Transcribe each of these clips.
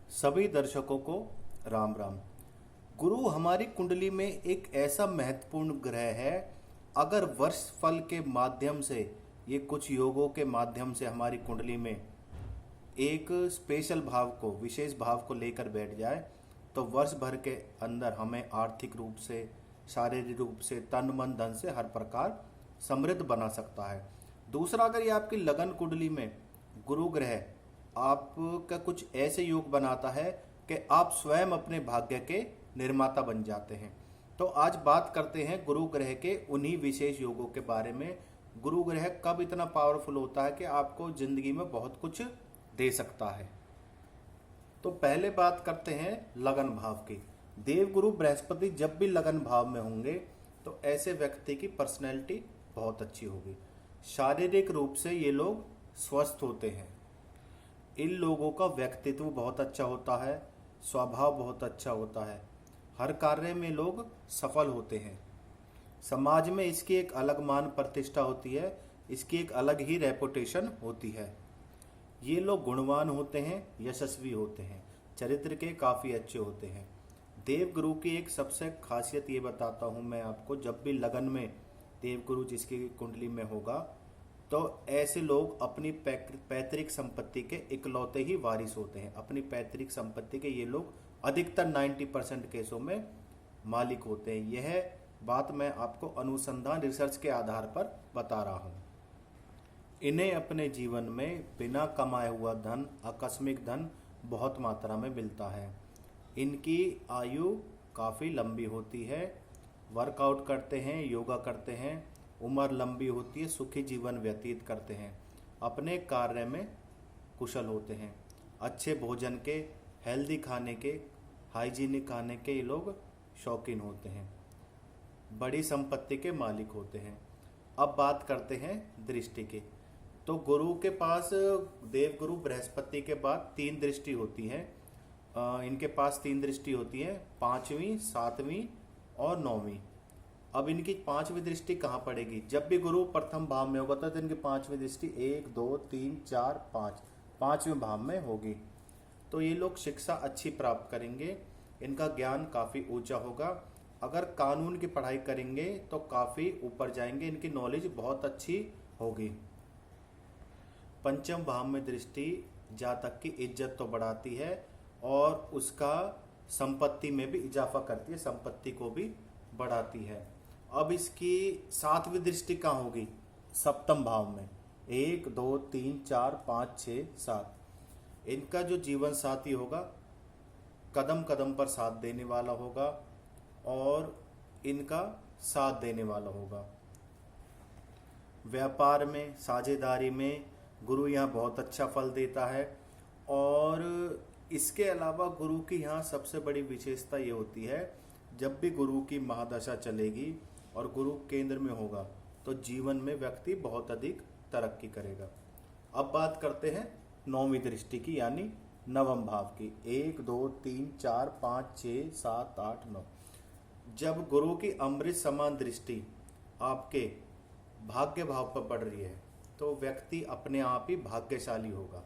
सभी दर्शकों को राम राम। गुरु हमारी कुंडली में एक ऐसा महत्वपूर्ण ग्रह है। अगर वर्ष फल के माध्यम से, ये कुछ योगों के माध्यम से हमारी कुंडली में एक स्पेशल भाव को, विशेष भाव को लेकर बैठ जाए तो वर्ष भर के अंदर हमें आर्थिक रूप से, शारीरिक रूप से, तन मन धन से हर प्रकार समृद्ध बना सकता है। दूसरा, अगर ये आपकी लगन कुंडली में गुरु ग्रह आपका कुछ ऐसे योग बनाता है कि आप स्वयं अपने भाग्य के निर्माता बन जाते हैं। तो आज बात करते हैं गुरु ग्रह के उन्हीं विशेष योगों के बारे में। गुरु ग्रह कब इतना पावरफुल होता है कि आपको जिंदगी में बहुत कुछ दे सकता है। तो पहले बात करते हैं लगन भाव की। देवगुरु बृहस्पति जब भी लगन भाव में होंगे तो ऐसे व्यक्ति की पर्सनैलिटी बहुत अच्छी होगी। शारीरिक रूप से ये लोग स्वस्थ होते हैं। इन लोगों का व्यक्तित्व बहुत अच्छा होता है, स्वभाव बहुत अच्छा होता है, हर कार्य में लोग सफल होते हैं। समाज में इसकी एक अलग मान प्रतिष्ठा होती है, इसकी एक अलग ही रेपुटेशन होती है। ये लोग गुणवान होते हैं, यशस्वी होते हैं, चरित्र के काफ़ी अच्छे होते हैं। देवगुरु की एक सबसे खासियत ये बताता हूँ मैं आपको, जब भी लगन में देवगुरु जिसकी कुंडली में होगा तो ऐसे लोग अपनी पैतृक संपत्ति के इकलौते ही वारिस होते हैं। अपनी पैतृक संपत्ति के ये लोग अधिकतर 90% केसों में मालिक होते हैं। यह बात मैं आपको अनुसंधान, रिसर्च के आधार पर बता रहा हूँ। इन्हें अपने जीवन में बिना कमाए हुआ धन, आकस्मिक धन बहुत मात्रा में मिलता है। इनकी आयु काफ़ी लंबी होती है, वर्कआउट करते हैं, योगा करते हैं, उम्र लंबी होती है, सुखी जीवन व्यतीत करते हैं, अपने कार्य में कुशल होते हैं, अच्छे भोजन के, हेल्दी खाने के, हाइजीनिक खाने के ये लोग शौकीन होते हैं, बड़ी संपत्ति के मालिक होते हैं। अब बात करते हैं दृष्टि की। तो गुरु के पास, देवगुरु बृहस्पति के बाद 3 दृष्टि होती है। इनके पास 3 दृष्टि होती है, 5वीं, 7वीं और 9वीं। अब इनकी 5वीं दृष्टि कहाँ पड़ेगी? जब भी गुरु प्रथम भाव में होगा तो इनकी 5वीं दृष्टि 1 2 3 4 5 5वें भाव में होगी। तो ये लोग शिक्षा अच्छी प्राप्त करेंगे, इनका ज्ञान काफ़ी ऊंचा होगा। अगर कानून की पढ़ाई करेंगे तो काफ़ी ऊपर जाएंगे, इनकी नॉलेज बहुत अच्छी होगी। पंचम भाव में दृष्टि जातक की इज्जत तो बढ़ाती है और उसका संपत्ति में भी इजाफा करती है, संपत्ति को भी बढ़ाती है। अब इसकी 7वीं दृष्टि कहाँ होगी? सप्तम भाव में। 1 2 3 4 5 6 7। इनका जो जीवन साथी होगा कदम कदम पर साथ देने वाला होगा और इनका साथ देने वाला होगा। व्यापार में, साझेदारी में गुरु यहाँ बहुत अच्छा फल देता है। और इसके अलावा गुरु की यहाँ सबसे बड़ी विशेषता ये होती है, जब भी गुरु की महादशा चलेगी और गुरु केंद्र में होगा तो जीवन में व्यक्ति बहुत अधिक तरक्की करेगा। अब बात करते हैं 9वीं दृष्टि की, यानी नवम भाव की। 1 2 3 4 5 6 7 8 9। जब गुरु की अमृत समान दृष्टि आपके भाग्य भाव पर पड़ रही है तो व्यक्ति अपने आप ही भाग्यशाली होगा।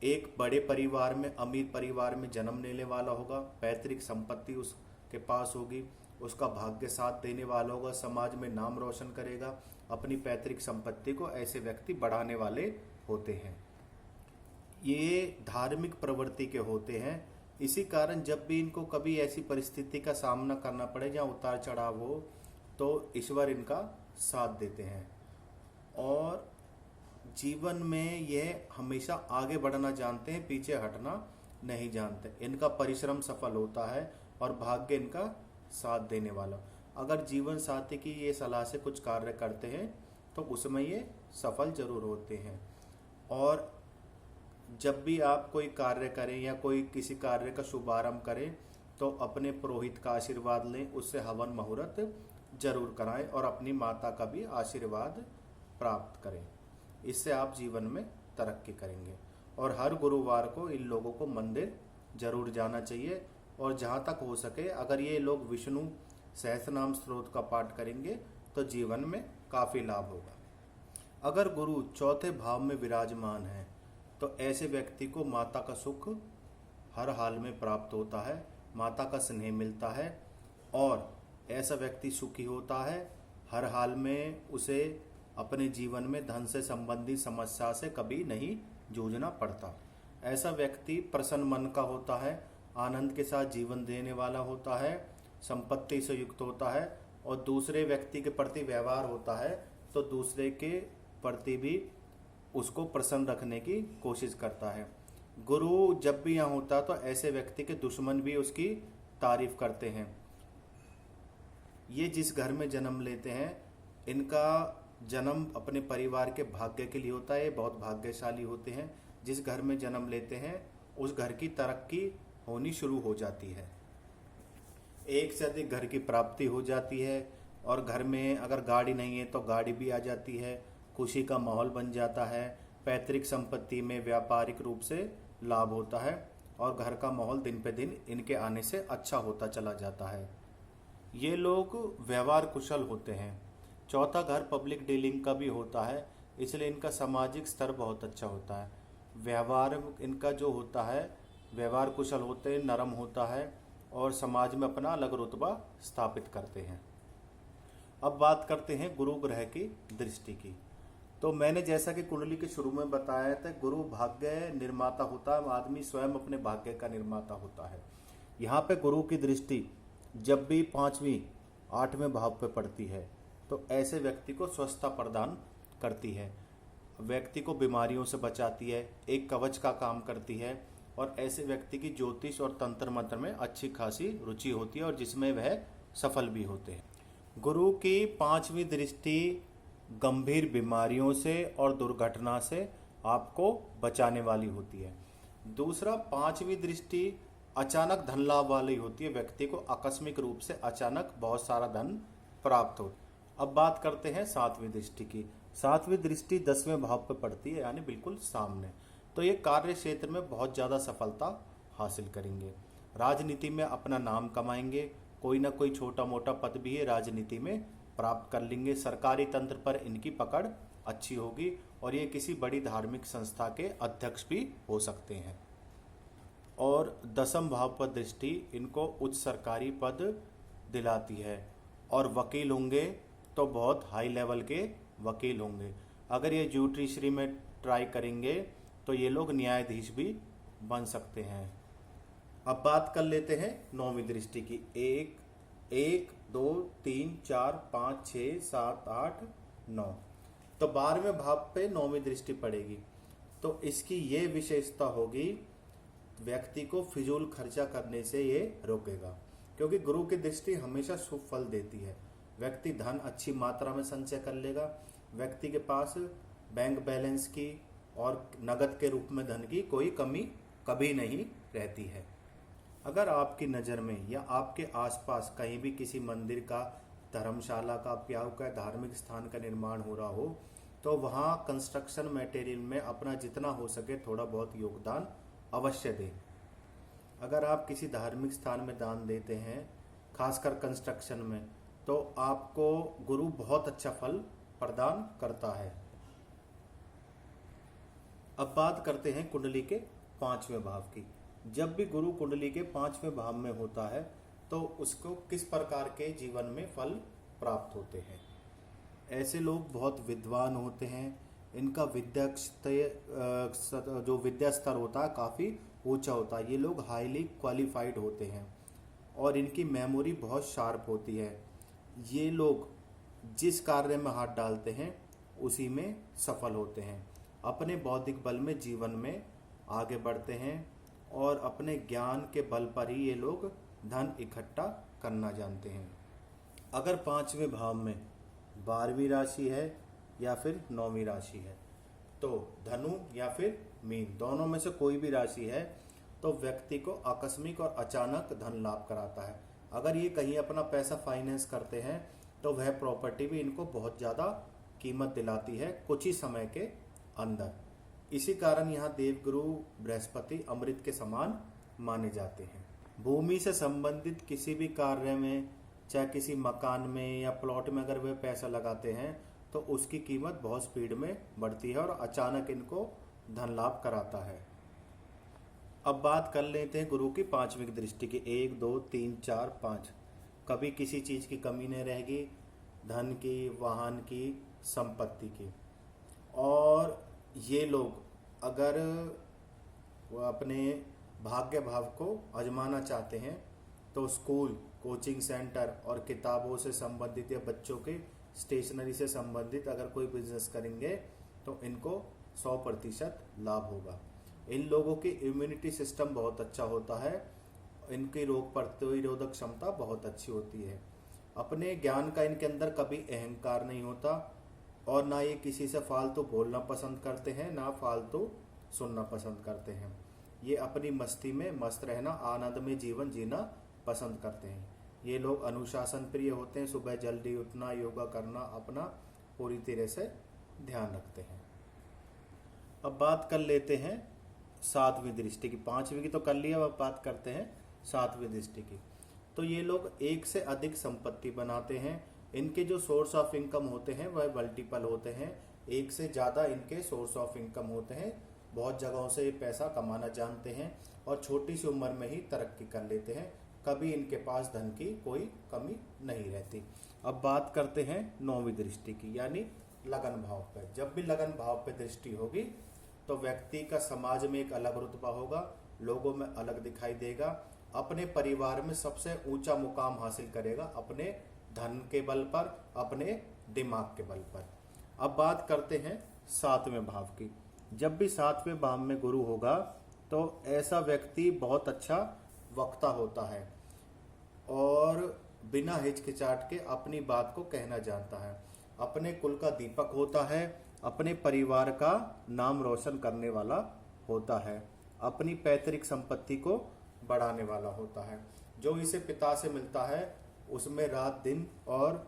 एक बड़े परिवार में, अमीर परिवार में जन्म लेने वाला होगा, पैतृक संपत्ति उसके पास होगी, उसका भाग्य साथ देने वाला होगा, समाज में नाम रोशन करेगा, अपनी पैतृक संपत्ति को ऐसे व्यक्ति बढ़ाने वाले होते हैं। ये धार्मिक प्रवृत्ति के होते हैं। इसी कारण जब भी इनको कभी ऐसी परिस्थिति का सामना करना पड़े जहाँ उतार चढ़ाव हो तो ईश्वर इनका साथ देते हैं और जीवन में ये हमेशा आगे बढ़ना जानते हैं, पीछे हटना नहीं जानते। इनका परिश्रम सफल होता है और भाग्य इनका साथ देने वाला। अगर जीवन साथी की ये सलाह से कुछ कार्य करते हैं तो उसमें ये सफल जरूर होते हैं। और जब भी आप कोई कार्य करें या कोई किसी कार्य का शुभारंभ करें तो अपने पुरोहित का आशीर्वाद लें, उससे हवन मुहूर्त जरूर कराएं और अपनी माता का भी आशीर्वाद प्राप्त करें। इससे आप जीवन में तरक्की करेंगे। और हर गुरुवार को इन लोगों को मंदिर जरूर जाना चाहिए और जहाँ तक हो सके अगर ये लोग विष्णु सहस्रनाम स्तोत्र का पाठ करेंगे तो जीवन में काफ़ी लाभ होगा। अगर गुरु चौथे भाव में विराजमान है तो ऐसे व्यक्ति को माता का सुख हर हाल में प्राप्त होता है, माता का स्नेह मिलता है और ऐसा व्यक्ति सुखी होता है। हर हाल में उसे अपने जीवन में धन से संबंधित समस्या से कभी नहीं जूझना पड़ता। ऐसा व्यक्ति प्रसन्न मन का होता है, आनंद के साथ जीवन देने वाला होता है, संपत्ति से युक्त होता है और दूसरे व्यक्ति के प्रति व्यवहार होता है तो दूसरे के प्रति भी उसको प्रसन्न रखने की कोशिश करता है। गुरु जब भी यहाँ होता है तो ऐसे व्यक्ति के दुश्मन भी उसकी तारीफ करते हैं। ये जिस घर में जन्म लेते हैं इनका जन्म अपने परिवार के भाग्य के लिए होता है, ये बहुत भाग्यशाली होते हैं। जिस घर में जन्म लेते हैं उस घर की तरक्की होनी शुरू हो जाती है, एक से अधिक घर की प्राप्ति हो जाती है और घर में अगर गाड़ी नहीं है तो गाड़ी भी आ जाती है, खुशी का माहौल बन जाता है। पैतृक संपत्ति में व्यापारिक रूप से लाभ होता है और घर का माहौल दिन पे दिन इनके आने से अच्छा होता चला जाता है। ये लोग व्यवहार कुशल होते हैं। चौथा घर पब्लिक डीलिंग का भी होता है, इसलिए इनका सामाजिक स्तर बहुत अच्छा होता है। व्यवहार इनका जो होता है, व्यवहार कुशल होते हैं, नरम होता है और समाज में अपना अलग रुतबा स्थापित करते हैं। अब बात करते हैं गुरु ग्रह की दृष्टि की। तो मैंने जैसा कि कुंडली के शुरू में बताया था, गुरु भाग्य निर्माता होता है, आदमी स्वयं अपने भाग्य का निर्माता होता है। यहाँ पे गुरु की दृष्टि जब भी 5वीं 8वें भाव पे पड़ती है तो ऐसे व्यक्ति को स्वस्थता प्रदान करती है, व्यक्ति को बीमारियों से बचाती है, एक कवच का काम करती है और ऐसे व्यक्ति की ज्योतिष और तंत्र मंत्र में अच्छी खासी रुचि होती है और जिसमें वह सफल भी होते हैं। गुरु की 5वीं दृष्टि गंभीर बीमारियों से और दुर्घटना से आपको बचाने वाली होती है। दूसरा, 5वीं दृष्टि अचानक धन लाभ वाली होती है, व्यक्ति को आकस्मिक रूप से अचानक बहुत सारा धन प्राप्त हो। अब बात करते हैं 7वीं दृष्टि की। 7वीं दृष्टि 10वें भाव पर पड़ती है, यानी बिल्कुल सामने। तो ये कार्य क्षेत्र में बहुत ज़्यादा सफलता हासिल करेंगे, राजनीति में अपना नाम कमाएंगे, कोई ना कोई छोटा मोटा पद भी है राजनीति में प्राप्त कर लेंगे, सरकारी तंत्र पर इनकी पकड़ अच्छी होगी और ये किसी बड़ी धार्मिक संस्था के अध्यक्ष भी हो सकते हैं। और 10वें भाव पर दृष्टि इनको उच्च सरकारी पद दिलाती है और वकील होंगे तो बहुत हाई लेवल के वकील होंगे। अगर ये ज्यूडिशरी में ट्राई करेंगे तो ये लोग न्यायाधीश भी बन सकते हैं। अब बात कर लेते हैं 9वीं दृष्टि की। 1 2 3 4 5 6 7 8 9, तो 12वें भाव पे 9वीं दृष्टि पड़ेगी। तो इसकी ये विशेषता होगी, व्यक्ति को फिजूल खर्चा करने से ये रोकेगा, क्योंकि गुरु की दृष्टि हमेशा शुभ फल देती है। व्यक्ति धन अच्छी मात्रा में संचय कर लेगा, व्यक्ति के पास बैंक बैलेंस की और नगद के रूप में धन की कोई कमी कभी नहीं रहती है। अगर आपकी नज़र में या आपके आसपास कहीं भी किसी मंदिर का, धर्मशाला का, प्याऊ का, धार्मिक स्थान का निर्माण हो रहा हो तो वहाँ कंस्ट्रक्शन मटेरियल में अपना जितना हो सके थोड़ा बहुत योगदान अवश्य दें। अगर आप किसी धार्मिक स्थान में दान देते हैं, खासकर कंस्ट्रक्शन में, तो आपको गुरु बहुत अच्छा फल प्रदान करता है। अब बात करते हैं कुंडली के 5वें भाव की। जब भी गुरु कुंडली के 5वें भाव में होता है तो उसको किस प्रकार के जीवन में फल प्राप्त होते हैं। ऐसे लोग बहुत विद्वान होते हैं, इनका जो विद्या स्तर होता है काफ़ी ऊंचा होता है। ये लोग हाईली क्वालिफाइड होते हैं और इनकी मेमोरी बहुत शार्प होती है। ये लोग जिस कार्य में हाथ डालते हैं उसी में सफल होते हैं। अपने बौद्धिक बल में जीवन में आगे बढ़ते हैं और अपने ज्ञान के बल पर ही ये लोग धन इकट्ठा करना जानते हैं। अगर 5वें भाव में 12वीं राशि है या फिर 9वीं राशि है, तो धनु या फिर मीन, दोनों में से कोई भी राशि है तो व्यक्ति को आकस्मिक और अचानक धन लाभ कराता है। अगर ये कहीं अपना पैसा फाइनेंस करते हैं तो वह प्रॉपर्टी भी इनको बहुत ज़्यादा कीमत दिलाती है कुछ ही समय के अंदर। इसी कारण यहाँ देवगुरु बृहस्पति अमृत के समान माने जाते हैं। भूमि से संबंधित किसी भी कार्य में, चाहे किसी मकान में या प्लॉट में अगर वे पैसा लगाते हैं तो उसकी कीमत बहुत स्पीड में बढ़ती है और अचानक इनको धन लाभ कराता है। अब बात कर लेते हैं गुरु की पांचवी की दृष्टि की। 1 2 3 4 5। कभी किसी चीज की कमी नहीं रहेगी, धन की, वाहन की, संपत्ति की। और ये लोग अगर वो अपने भाग्य भाव को आजमाना चाहते हैं तो स्कूल, कोचिंग सेंटर और किताबों से संबंधित या बच्चों के स्टेशनरी से संबंधित अगर कोई बिजनेस करेंगे तो इनको 100% लाभ होगा। इन लोगों की इम्यूनिटी सिस्टम बहुत अच्छा होता है, इनकी रोग प्रतिरोधक क्षमता बहुत अच्छी होती है। अपने ज्ञान का इनके अंदर कभी अहंकार नहीं होता और ना ये किसी से फालतू बोलना पसंद करते हैं, ना फालतू सुनना पसंद करते हैं। ये अपनी मस्ती में मस्त रहना, आनंद में जीवन जीना पसंद करते हैं। ये लोग अनुशासन प्रिय होते हैं, सुबह जल्दी उठना, योगा करना, अपना पूरी तरह से ध्यान रखते हैं। अब बात कर लेते हैं सातवीं दृष्टि की। पांचवी की तो कर लिया, अब बात करते हैं सातवीं दृष्टि की। तो ये लोग एक से अधिक संपत्ति बनाते हैं। इनके जो सोर्स ऑफ इनकम होते हैं वह मल्टीपल होते हैं, एक से ज़्यादा इनके सोर्स ऑफ इनकम होते हैं। बहुत जगहों से ये पैसा कमाना जानते हैं और छोटी सी उम्र में ही तरक्की कर लेते हैं। कभी इनके पास धन की कोई कमी नहीं रहती। अब बात करते हैं नौवीं दृष्टि की, यानी लगन भाव पर। जब भी लगन भाव पर दृष्टि होगी तो व्यक्ति का समाज में एक अलग रुतबा होगा, लोगों में अलग दिखाई देगा, अपने परिवार में सबसे ऊंचा मुकाम हासिल करेगा, अपने धन के बल पर, अपने दिमाग के बल पर। अब बात करते हैं सातवें भाव की। जब भी सातवें भाव में गुरु होगा तो ऐसा व्यक्ति बहुत अच्छा वक्ता होता है और बिना हिचकिचाहट के अपनी बात को कहना जानता है, अपने कुल का दीपक होता है, अपने परिवार का नाम रोशन करने वाला होता है, अपनी पैतृक संपत्ति को बढ़ाने वाला होता है। जो इसे पिता से मिलता है उसमें रात दिन और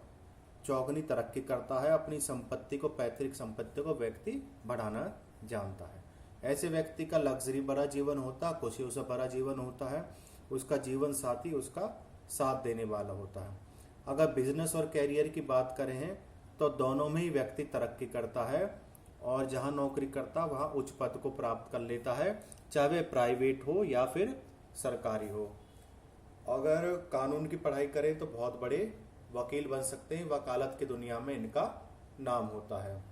चौगनी तरक्की करता है। अपनी संपत्ति को, पैतृक संपत्ति को व्यक्ति बढ़ाना जानता है। ऐसे व्यक्ति का लग्जरी भरा जीवन होता है, खुशियों से भरा जीवन होता है। उसका जीवन साथी उसका साथ देने वाला होता है। अगर बिजनेस और कैरियर की बात करें हैं तो दोनों में ही व्यक्ति तरक्की करता है और जहां नौकरी करता वहां उच्च पद को प्राप्त कर लेता है, चाहे वह प्राइवेट हो या फिर सरकारी हो। अगर कानून की पढ़ाई करें तो बहुत बड़े वकील बन सकते हैं, वकालत की दुनिया में इनका नाम होता है।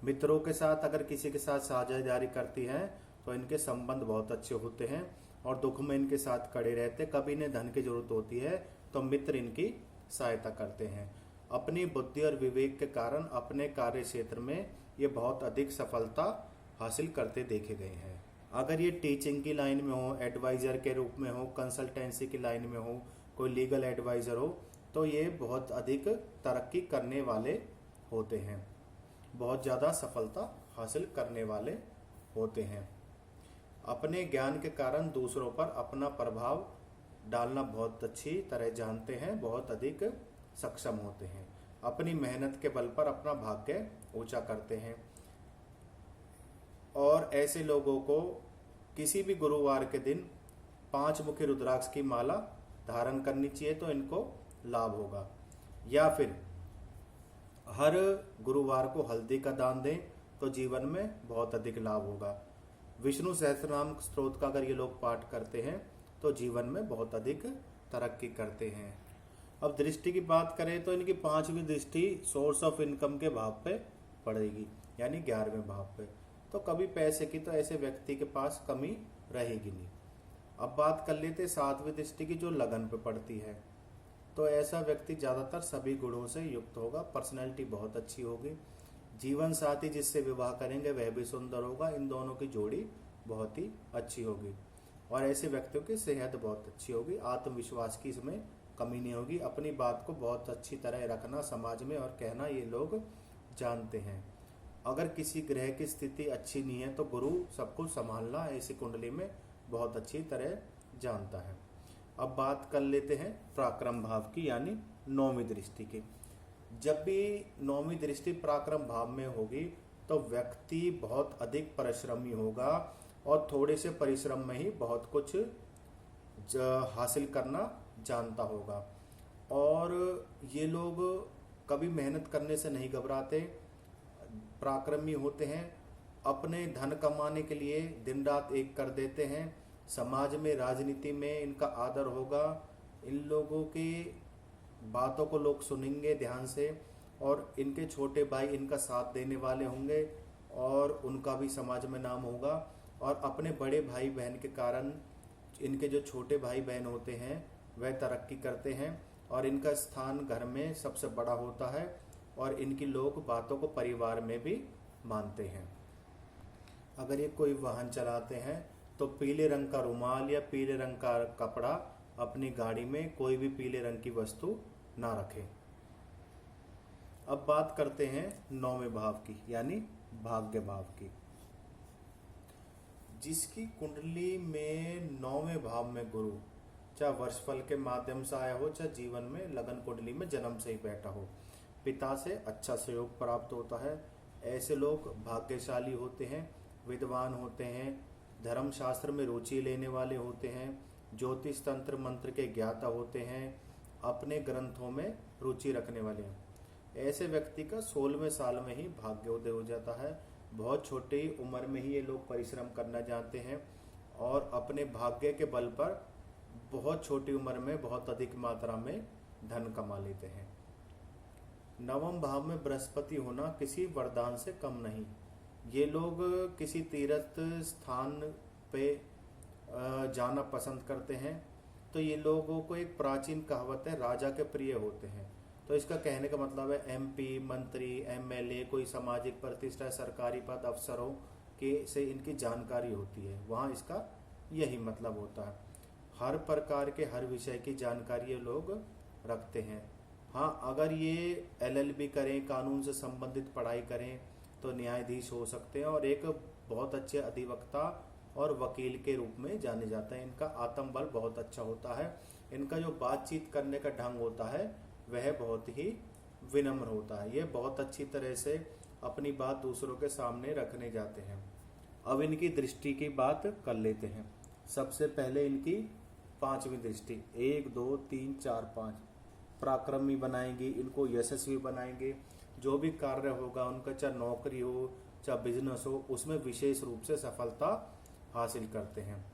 मित्रों के साथ अगर किसी के साथ साझेदारी करती हैं तो इनके संबंध बहुत अच्छे होते हैं और दुख में इनके साथ खड़े रहते। कभी इन्हें धन की जरूरत होती है तो मित्र इनकी सहायता करते हैं। अपनी बुद्धि और विवेक के कारण अपने कार्य क्षेत्र में ये बहुत अधिक सफलता हासिल करते देखे गए हैं। अगर ये टीचिंग की लाइन में हो, एडवाइजर के रूप में हो, कंसल्टेंसी की लाइन में हो, कोई लीगल एडवाइजर हो, तो ये बहुत अधिक तरक्की करने वाले होते हैं, बहुत ज़्यादा सफलता हासिल करने वाले होते हैं। अपने ज्ञान के कारण दूसरों पर अपना प्रभाव डालना बहुत अच्छी तरह जानते हैं, बहुत अधिक सक्षम होते हैं। अपनी मेहनत के बल पर अपना भाग्य ऊंचा करते हैं और ऐसे लोगों को किसी भी गुरुवार के दिन 5 मुखी रुद्राक्ष की माला धारण करनी चाहिए तो इनको लाभ होगा। या फिर हर गुरुवार को हल्दी का दान दें तो जीवन में बहुत अधिक लाभ होगा। विष्णु सहस्त्रनाम स्तोत्र का अगर ये लोग पाठ करते हैं तो जीवन में बहुत अधिक तरक्की करते हैं। अब दृष्टि की बात करें तो इनकी 5वीं दृष्टि सोर्स ऑफ इनकम के भाव पे पड़ेगी, यानी 11वें भाव पे। तो कभी पैसे की तो ऐसे व्यक्ति के पास कमी रहेगी नहीं। अब बात कर लेते 7वीं दृष्टि की जो लगन पे पड़ती है। तो ऐसा व्यक्ति ज़्यादातर सभी गुणों से युक्त होगा, पर्सनैलिटी बहुत अच्छी होगी, जीवन साथी जिससे विवाह करेंगे वह भी सुंदर होगा, इन दोनों की जोड़ी बहुत ही अच्छी होगी और ऐसे व्यक्तियों की सेहत बहुत अच्छी होगी। आत्मविश्वास की इसमें कमी नहीं होगी। अपनी बात को बहुत अच्छी तरह रखना समाज में और कहना ये लोग जानते हैं। अगर किसी ग्रह की स्थिति अच्छी नहीं है तो गुरु सब कुछ संभालना ऐसी कुंडली में बहुत अच्छी तरह जानता है। अब बात कर लेते हैं पराक्रम भाव की, यानी 9वीं दृष्टि की। जब भी 9वीं दृष्टि पराक्रम भाव में होगी तो व्यक्ति बहुत अधिक परिश्रमी होगा और थोड़े से परिश्रम में ही बहुत कुछ हासिल करना जानता होगा। और ये लोग कभी मेहनत करने से नहीं घबराते, पराक्रमी होते हैं, अपने धन कमाने के लिए दिन रात एक कर देते हैं। समाज में, राजनीति में इनका आदर होगा। इन लोगों की बातों को लोग सुनेंगे ध्यान से, और इनके छोटे भाई इनका साथ देने वाले होंगे और उनका भी समाज में नाम होगा। और अपने बड़े भाई बहन के कारण इनके जो छोटे भाई बहन होते हैं वह तरक्की करते हैं और इनका स्थान घर में सबसे बड़ा होता है और इनकी लोग बातों को परिवार में भी मानते हैं। अगर ये कोई वाहन चलाते हैं तो पीले रंग का रुमाल या पीले रंग का कपड़ा अपनी गाड़ी में, कोई भी पीले रंग की वस्तु ना रखें। अब बात करते हैं 9वें भाव की, यानी भाग्य भाव की। जिसकी कुंडली में 9वें भाव में गुरु, चाहे वर्षफल के माध्यम से आया हो, चाहे जीवन में लगन कुंडली में जन्म से ही बैठा हो, पिता से अच्छा सहयोग प्राप्त होता है। ऐसे लोग भाग्यशाली होते हैं, विद्वान होते हैं, धर्मशास्त्र में रुचि लेने वाले होते हैं, ज्योतिष तंत्र मंत्र के ज्ञाता होते हैं, अपने ग्रंथों में रुचि रखने वाले हैं। ऐसे व्यक्ति का 16वें साल में ही भाग्योदय हो जाता है। बहुत छोटी उम्र में ही ये लोग परिश्रम करना जानते हैं और अपने भाग्य के बल पर बहुत छोटी उम्र में बहुत अधिक मात्रा में धन कमा लेते हैं। 9वें भाव में बृहस्पति होना किसी वरदान से कम नहीं। ये लोग किसी तीर्थ स्थान पे जाना पसंद करते हैं। तो ये लोगों को एक प्राचीन कहावत है, राजा के प्रिय होते हैं। तो इसका कहने का मतलब है एमपी, मंत्री, एमएलए, कोई सामाजिक प्रतिष्ठा, सरकारी पद, अफसरों के से इनकी जानकारी होती है, वहाँ इसका यही मतलब होता है। हर प्रकार के हर विषय की जानकारी ये लोग रखते हैं। हाँ, अगर ये LLB करें, कानून से संबंधित पढ़ाई करें तो न्यायाधीश हो सकते हैं और एक बहुत अच्छे अधिवक्ता और वकील के रूप में जाने जाते हैं। इनका आत्मबल बहुत अच्छा होता है। इनका जो बातचीत करने का ढंग होता है वह बहुत ही विनम्र होता है। ये बहुत अच्छी तरह से अपनी बात दूसरों के सामने रखने जाते हैं। अब इनकी दृष्टि की बात कर लेते हैं। सबसे पहले इनकी 5वीं दृष्टि, 1 2 3 4 5 पराक्रमी बनाएंगी, इनको यशस्वी बनाएंगे। जो भी कार्य होगा उनका, चाहे नौकरी हो चाहे बिजनेस हो, उसमें विशेष रूप से सफलता हासिल करते हैं।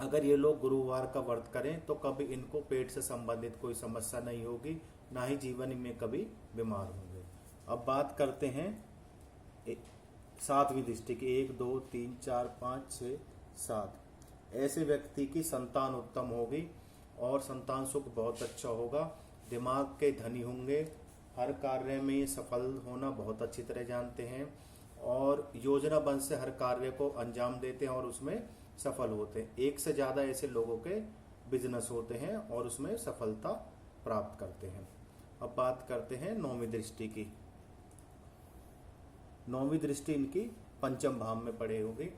अगर ये लोग गुरुवार का व्रत करें तो कभी इनको पेट से संबंधित कोई समस्या नहीं होगी, ना ही जीवन में कभी बीमार होंगे। अब बात करते हैं 7वीं दृष्टि की, 1 2 3 4 5 6 7। ऐसे व्यक्ति की संतान उत्तम होगी और संतान सुख बहुत अच्छा होगा। दिमाग के धनी होंगे, हर कार्य में सफल होना बहुत अच्छी तरह जानते हैं और योजनाबद्ध से हर कार्य को अंजाम देते हैं और उसमें सफल होते हैं। एक से ज़्यादा ऐसे लोगों के बिजनेस होते हैं और उसमें सफलता प्राप्त करते हैं। अब बात करते हैं 9वीं दृष्टि की। 9वीं दृष्टि इनकी 5म भाव में पड़े होगी।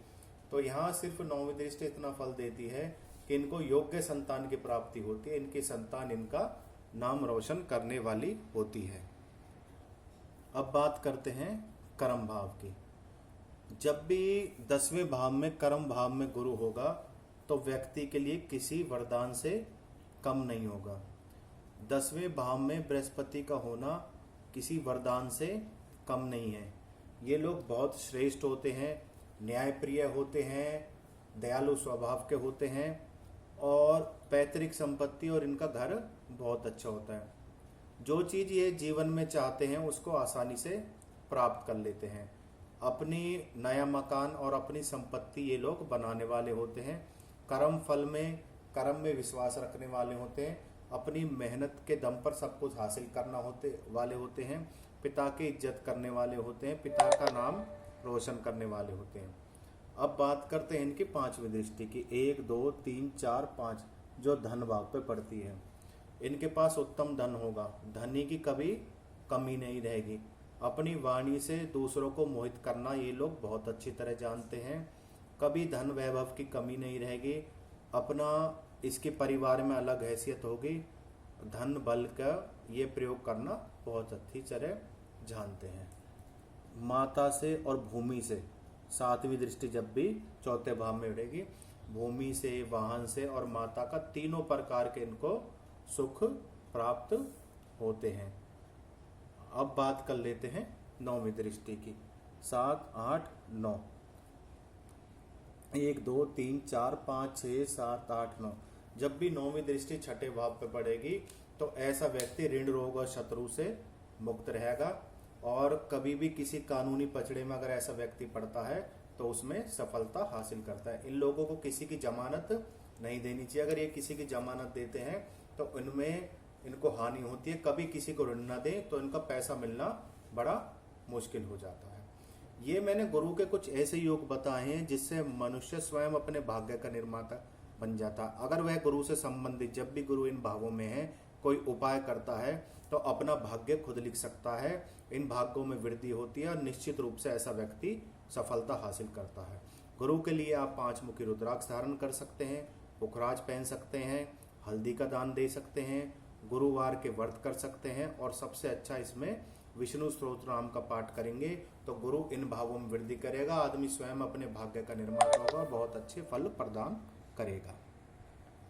तो यहाँ सिर्फ 9वीं दृष्टि इतना फल देती है कि इनको योग्य संतान की प्राप्ति होती है। इनकी संतान इनका नाम रोशन करने वाली होती है। अब बात करते हैं कर्म भाव की। जब भी 10वें भाव में कर्म भाव में गुरु होगा तो व्यक्ति के लिए किसी वरदान से कम नहीं होगा। 10वें भाव में बृहस्पति का होना किसी वरदान से कम नहीं है। ये लोग बहुत श्रेष्ठ होते हैं, न्यायप्रिय होते हैं, दयालु स्वभाव के होते हैं और पैतृक संपत्ति और इनका घर बहुत अच्छा होता है। जो चीज़ ये जीवन में चाहते हैं उसको आसानी से प्राप्त कर लेते हैं। अपनी नया मकान और अपनी संपत्ति ये लोग बनाने वाले होते हैं। कर्म में विश्वास रखने वाले होते हैं। अपनी मेहनत के दम पर सब कुछ हासिल करना वाले होते हैं। पिता की इज्जत करने वाले होते हैं, पिता का नाम रोशन करने वाले होते हैं। अब बात करते हैं इनकी 5वीं दृष्टि की, 1 2 3 4 5, जो धन भाव पे पड़ती है। इनके पास उत्तम धन होगा, धनी की कभी कमी नहीं रहेगी। अपनी वाणी से दूसरों को मोहित करना ये लोग बहुत अच्छी तरह जानते हैं। कभी धन वैभव की कमी नहीं रहेगी। अपना इसके परिवार में अलग हैसियत होगी। धन बल का ये प्रयोग करना बहुत अच्छी तरह जानते हैं। माता से और भूमि से 7वीं दृष्टि जब भी 4थे भाव में उड़ेगी, भूमि से, वाहन से और माता का तीनों प्रकार के इनको सुख प्राप्त होते हैं। अब बात कर लेते हैं 9वीं दृष्टि की। 7 8 9, 1 2 3 4 5 6 7 8 9। जब भी नौवीं दृष्टि छठे भाव पे पड़ेगी तो ऐसा व्यक्ति ऋण रोग और शत्रु से मुक्त रहेगा। और कभी भी किसी कानूनी पचड़े में अगर ऐसा व्यक्ति पड़ता है तो उसमें सफलता हासिल करता है। इन लोगों को किसी की जमानत नहीं देनी चाहिए। अगर ये किसी की जमानत देते हैं तो इनमें इनको हानि होती है। कभी किसी को ऋण न दें तो इनका पैसा मिलना बड़ा मुश्किल हो जाता है। ये मैंने गुरु के कुछ ऐसे योग बताए हैं जिससे मनुष्य स्वयं अपने भाग्य का निर्माता बन जाता। अगर वह गुरु से संबंधित जब भी गुरु इन भावों में है कोई उपाय करता है तो अपना भाग्य खुद लिख सकता है। इन भाग्यों में वृद्धि होती है और निश्चित रूप से ऐसा व्यक्ति सफलता हासिल करता है। गुरु के लिए आप 5 मुखी रुद्राक्ष धारण कर सकते हैं, पुखराज पहन सकते हैं, हल्दी का दान दे सकते हैं, गुरुवार के व्रत कर सकते हैं और सबसे अच्छा इसमें विष्णु स्तोत्र नाम का पाठ करेंगे तो गुरु इन भावों में वृद्धि करेगा। आदमी स्वयं अपने भाग्य का निर्माता होगा और बहुत अच्छे फल प्रदान करेगा।